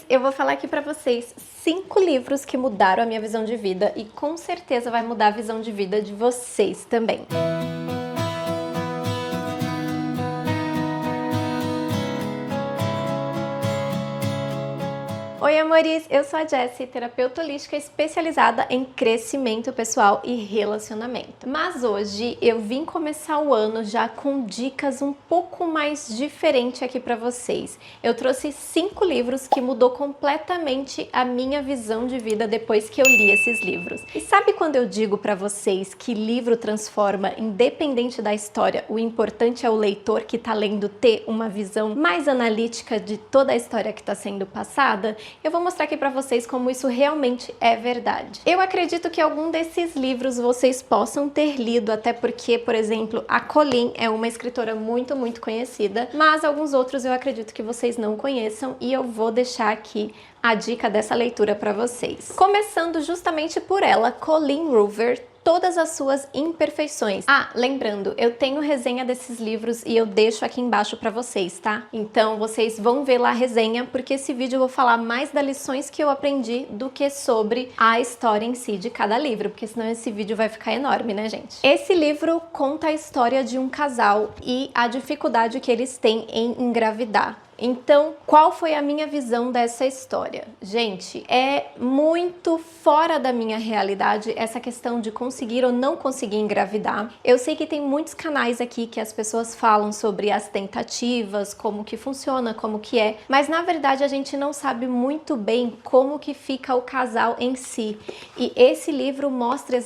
Eu vou falar aqui pra vocês 5 livros que mudaram a minha visão de vida e com certeza vai mudar a visão de vida de vocês também. Oi amores, eu sou a Jessie, terapeuta holística especializada em crescimento pessoal e relacionamento. Mas hoje eu vim começar o ano já com dicas um pouco mais diferentes aqui para vocês. Eu trouxe 5 livros que mudou completamente a minha visão de vida depois que eu li esses livros. E sabe quando eu digo para vocês que livro transforma, independente da história, o importante é o leitor que está lendo ter uma visão mais analítica de toda a história que está sendo passada? Eu vou mostrar aqui para vocês como isso realmente é verdade. Eu acredito que algum desses livros vocês possam ter lido, até porque, por exemplo, a Colleen é uma escritora muito conhecida, mas alguns outros eu acredito que vocês não conheçam e eu vou deixar aqui a dica dessa leitura para vocês. Começando justamente por ela, Colleen Hoover, Todas as Suas Imperfeições. Ah, lembrando, eu tenho resenha desses livros e eu deixo aqui embaixo pra vocês, tá? Então vocês vão ver lá a resenha, porque esse vídeo eu vou falar mais das lições que eu aprendi do que sobre a história em si de cada livro, porque senão esse vídeo vai ficar enorme, né, gente? Esse livro conta a história de um casal e a dificuldade que eles têm em engravidar. Então, qual foi a minha visão dessa história? Gente, é muito fora da minha realidade essa questão de conseguir ou não conseguir engravidar. Eu sei que tem muitos canais aqui que as pessoas falam sobre as tentativas, como que funciona, como que é, mas na verdade a gente não sabe muito bem como que fica o casal em si. E esse livro mostra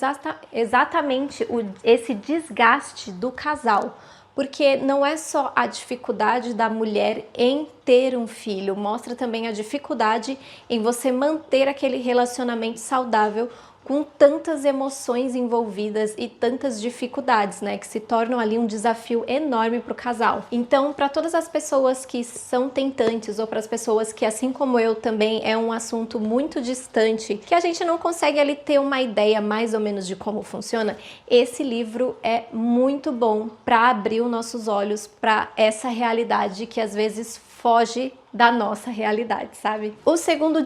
exatamente esse desgaste do casal. Porque não é só a dificuldade da mulher em ter um filho, mostra também a dificuldade em você manter aquele relacionamento saudável com tantas emoções envolvidas e tantas dificuldades, né, que se tornam ali um desafio enorme para o casal. Então, para todas as pessoas que são tentantes ou para as pessoas que, assim como eu também, é um assunto muito distante, que a gente não consegue ali ter uma ideia mais ou menos de como funciona, esse livro é muito bom para abrir os nossos olhos para essa realidade que às vezes foge da nossa realidade, sabe? O segundo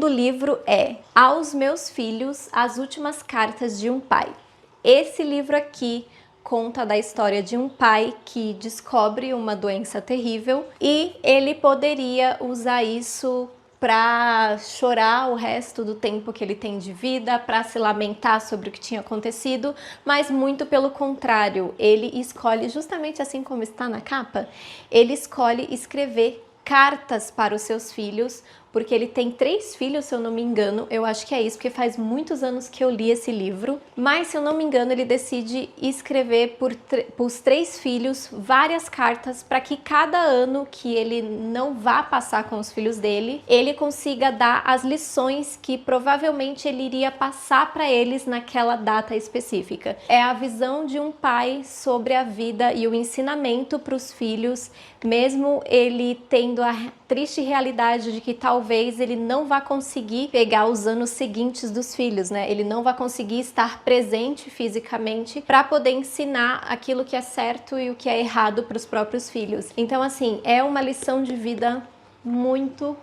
livro é Aos Meus Filhos, As Últimas Cartas de um Pai. Esse livro aqui conta da história de um pai que descobre uma doença terrível e ele poderia usar isso para chorar o resto do tempo que ele tem de vida, para se lamentar sobre o que tinha acontecido, mas muito pelo contrário, ele escolhe, justamente assim como está na capa, ele escolhe escrever cartas para os seus filhos, porque ele tem 3 filhos, se eu não me engano, eu acho que é isso, porque faz muitos anos que eu li esse livro, mas se eu não me engano ele decide escrever para os 3 filhos várias cartas para que cada ano que ele não vá passar com os filhos dele, ele consiga dar as lições que provavelmente ele iria passar para eles naquela data específica. É a visão de um pai sobre a vida e o ensinamento para os filhos, mesmo ele tendo a triste realidade de que talvez ele não vá conseguir pegar os anos seguintes dos filhos, né? Ele não vai conseguir estar presente fisicamente para poder ensinar aquilo que é certo e o que é errado para os próprios filhos. Então, assim, é uma lição de vida muito...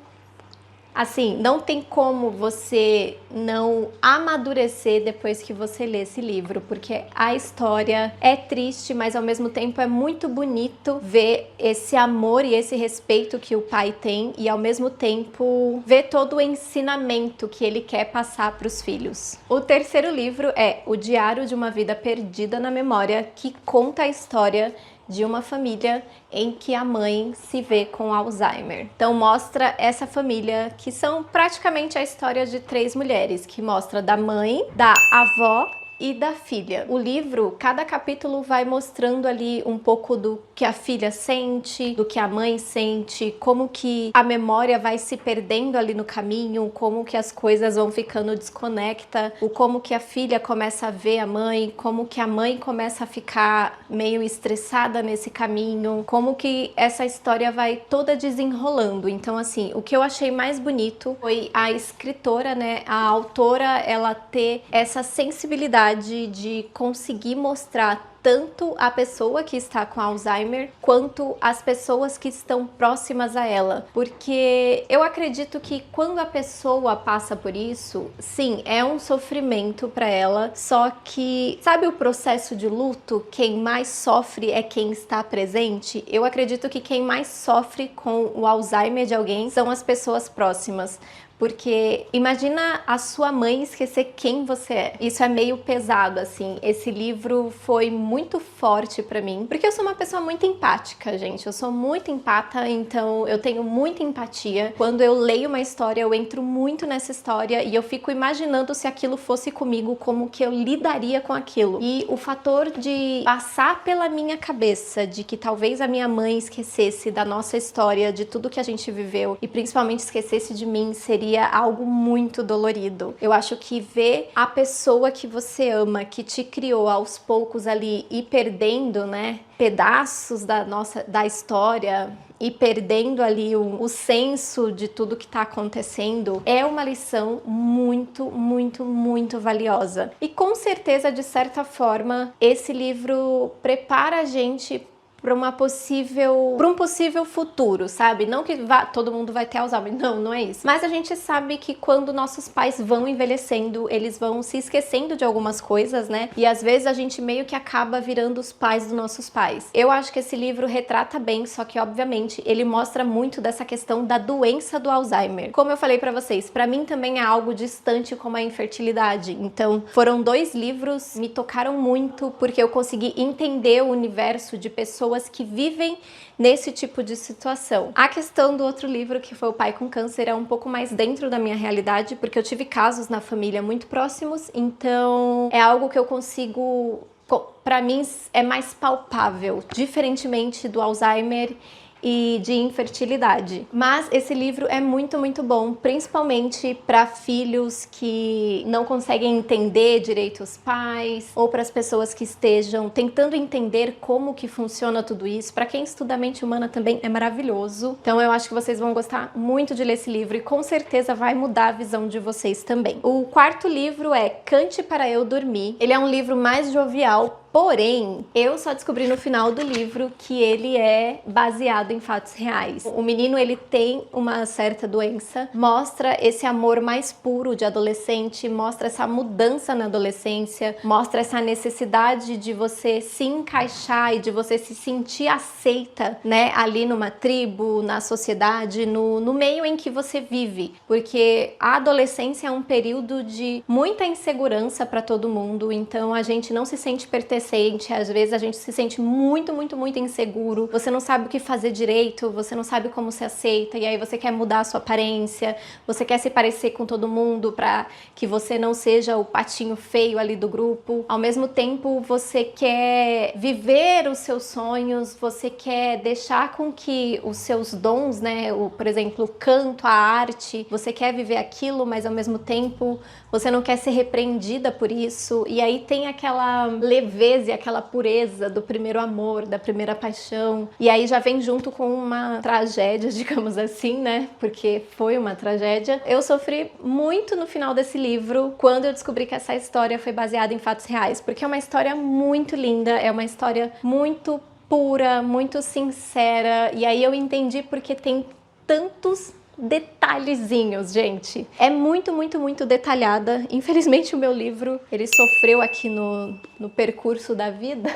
Assim, não tem como você não amadurecer depois que você lê esse livro, porque a história é triste, mas ao mesmo tempo é muito bonito ver esse amor e esse respeito que o pai tem e ao mesmo tempo ver todo o ensinamento que ele quer passar para os filhos. O terceiro livro é O Diário de uma Vida Perdida na Memória, que conta a história de uma família em que a mãe se vê com Alzheimer. Então mostra essa família, que são praticamente a história de 3 mulheres, que mostra da mãe, da avó e da filha. O livro, cada capítulo vai mostrando ali um pouco do que a filha sente, do que a mãe sente, como que a memória vai se perdendo ali no caminho, como que as coisas vão ficando desconecta, o como que a filha começa a ver a mãe, como que a mãe começa a ficar meio estressada nesse caminho, como que essa história vai toda desenrolando. Então, assim, o que eu achei mais bonito foi a escritora, né, a autora, ela ter essa sensibilidade de conseguir mostrar tanto a pessoa que está com Alzheimer quanto as pessoas que estão próximas a ela, porque eu acredito que quando a pessoa passa por isso, sim, é um sofrimento para ela, só que sabe o processo de luto? Quem mais sofre é quem está presente. Eu acredito que quem mais sofre com o Alzheimer de alguém são as pessoas próximas. Porque imagina a sua mãe esquecer quem você é. Isso é meio pesado, assim. Esse livro foi muito forte pra mim, porque eu sou uma pessoa muito empática, gente. Eu sou muito empata, então eu tenho muita empatia. Quando eu leio uma história, eu entro muito nessa história e eu fico imaginando se aquilo fosse comigo, como que eu lidaria com aquilo. E o fator de passar pela minha cabeça de que talvez a minha mãe esquecesse da nossa história, de tudo que a gente viveu e principalmente esquecesse de mim, seria algo muito dolorido. Eu acho que ver a pessoa que você ama, que te criou aos poucos ali e perdendo, né, pedaços da história e perdendo ali o senso de tudo que tá acontecendo, é uma lição muito, muito, muito valiosa. E com certeza, de certa forma, esse livro prepara a gente para um possível futuro, sabe? Não que todo mundo vai ter Alzheimer, não é isso. Mas a gente sabe que quando nossos pais vão envelhecendo, eles vão se esquecendo de algumas coisas, né? E às vezes a gente meio que acaba virando os pais dos nossos pais. Eu acho que esse livro retrata bem, só que obviamente ele mostra muito dessa questão da doença do Alzheimer. Como eu falei para vocês, para mim também é algo distante como a infertilidade. Então, foram 2 livros, me tocaram muito porque eu consegui entender o universo de pessoas que vivem nesse tipo de situação. A questão do outro livro, que foi O Pai com Câncer, é um pouco mais dentro da minha realidade, porque eu tive casos na família muito próximos, então é algo que eu consigo, para mim é mais palpável, diferentemente do Alzheimer e de infertilidade. Mas esse livro é muito, muito bom, principalmente para filhos que não conseguem entender direito os pais, ou para as pessoas que estejam tentando entender como que funciona tudo isso. Para quem estuda a mente humana também é maravilhoso. Então eu acho que vocês vão gostar muito de ler esse livro e com certeza vai mudar a visão de vocês também. O quarto livro é Cante para Eu Dormir. Ele é um livro mais jovial, porém, eu só descobri no final do livro que ele é baseado em fatos reais. O menino, ele tem uma certa doença, mostra esse amor mais puro de adolescente, mostra essa mudança na adolescência, mostra essa necessidade de você se encaixar e de você se sentir aceita, né, ali numa tribo, na sociedade, no meio em que você vive. Porque a adolescência é um período de muita insegurança para todo mundo, então a gente não se sente pertencente. Às vezes a gente se sente muito, muito, muito inseguro, você não sabe o que fazer direito, você não sabe como se aceita, e aí você quer mudar a sua aparência, você quer se parecer com todo mundo para que você não seja o patinho feio ali do grupo. Ao mesmo tempo, você quer viver os seus sonhos, você quer deixar com que os seus dons, né, por exemplo, o canto, a arte, você quer viver aquilo, mas ao mesmo tempo você não quer ser repreendida por isso, e aí tem aquela leveza e aquela pureza do primeiro amor, da primeira paixão, e aí já vem junto com uma tragédia, digamos assim, né, porque foi uma tragédia. Eu sofri muito no final desse livro, quando eu descobri que essa história foi baseada em fatos reais, porque é uma história muito linda, é uma história muito pura, muito sincera, e aí eu entendi porque tem tantos detalhezinhos, gente. É muito, muito, muito detalhada. Infelizmente o meu livro, ele sofreu aqui no percurso da vida.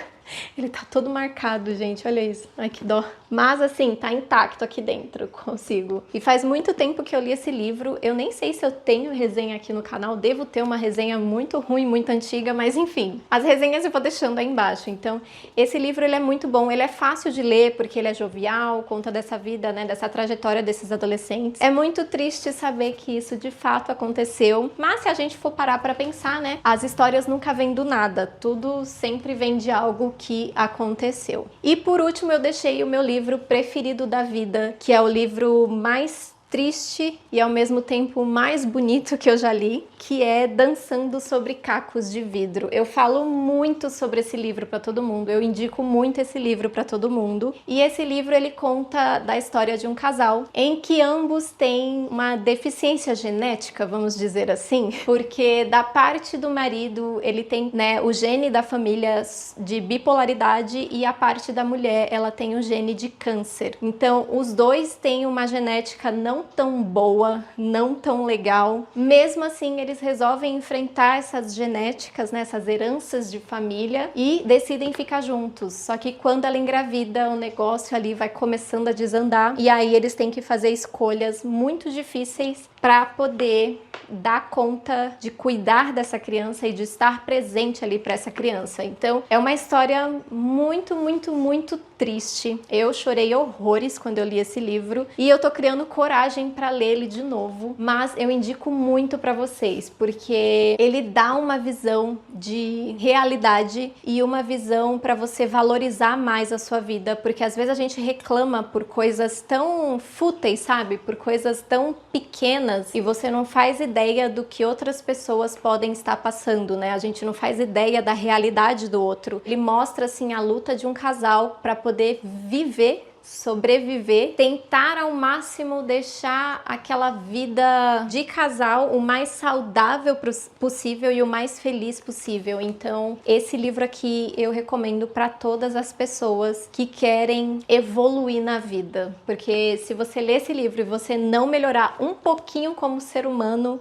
Ele tá todo marcado, gente, olha isso. Ai, que dó. Mas assim, tá intacto aqui dentro, consigo. E faz muito tempo que eu li esse livro, eu nem sei se eu tenho resenha aqui no canal, devo ter uma resenha muito ruim, muito antiga, mas enfim. As resenhas eu vou deixando aí embaixo. Então, esse livro, ele é muito bom, ele é fácil de ler, porque ele é jovial, conta dessa vida, né, dessa trajetória desses adolescentes. É muito triste saber que isso de fato aconteceu, mas se a gente for parar pra pensar, né, as histórias nunca vêm do nada, tudo sempre vem de algo que aconteceu. E por último, eu deixei o meu livro preferido da vida, que é o livro mais triste e ao mesmo tempo mais bonito que eu já li, que é Dançando sobre Cacos de Vidro. Eu falo muito sobre esse livro para todo mundo, eu indico muito esse livro para todo mundo. E esse livro ele conta da história de um casal em que ambos têm uma deficiência genética, vamos dizer assim, porque da parte do marido ele tem, né, o gene da família de bipolaridade e a parte da mulher ela tem o gene de câncer. Então os dois têm uma genética não tão boa, não tão legal. Mesmo assim, eles resolvem enfrentar essas genéticas, né, essas heranças de família e decidem ficar juntos. Só que quando ela engravida, o negócio ali vai começando a desandar e aí eles têm que fazer escolhas muito difíceis para poder dar conta de cuidar dessa criança e de estar presente ali para essa criança. Então, é uma história muito, muito, muito triste. Eu chorei horrores quando eu li esse livro e eu tô criando coragem para ler ele de novo, mas eu indico muito para vocês, porque ele dá uma visão de realidade e uma visão para você valorizar mais a sua vida, porque às vezes a gente reclama por coisas tão fúteis, sabe? Por coisas tão pequenas e você não faz ideia do que outras pessoas podem estar passando, né? A gente não faz ideia da realidade do outro. Ele mostra assim a luta de um casal para poder viver, sobreviver, tentar ao máximo deixar aquela vida de casal o mais saudável possível e o mais feliz possível. Então, esse livro aqui eu recomendo para todas as pessoas que querem evoluir na vida, porque se você ler esse livro e você não melhorar um pouquinho como ser humano,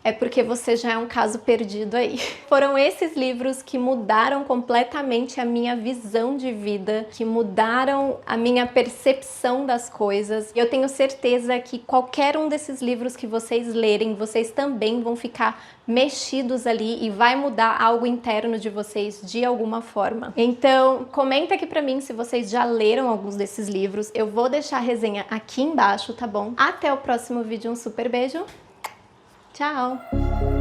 é porque você já é um caso perdido aí. Foram esses livros que mudaram completamente a minha visão de vida, que mudaram a minha percepção das coisas. E eu tenho certeza que qualquer um desses livros que vocês lerem, vocês também vão ficar mexidos ali e vai mudar algo interno de vocês de alguma forma. Então, comenta aqui pra mim se vocês já leram alguns desses livros. Eu vou deixar a resenha aqui embaixo, tá bom? Até o próximo vídeo, um super beijo! Tchau!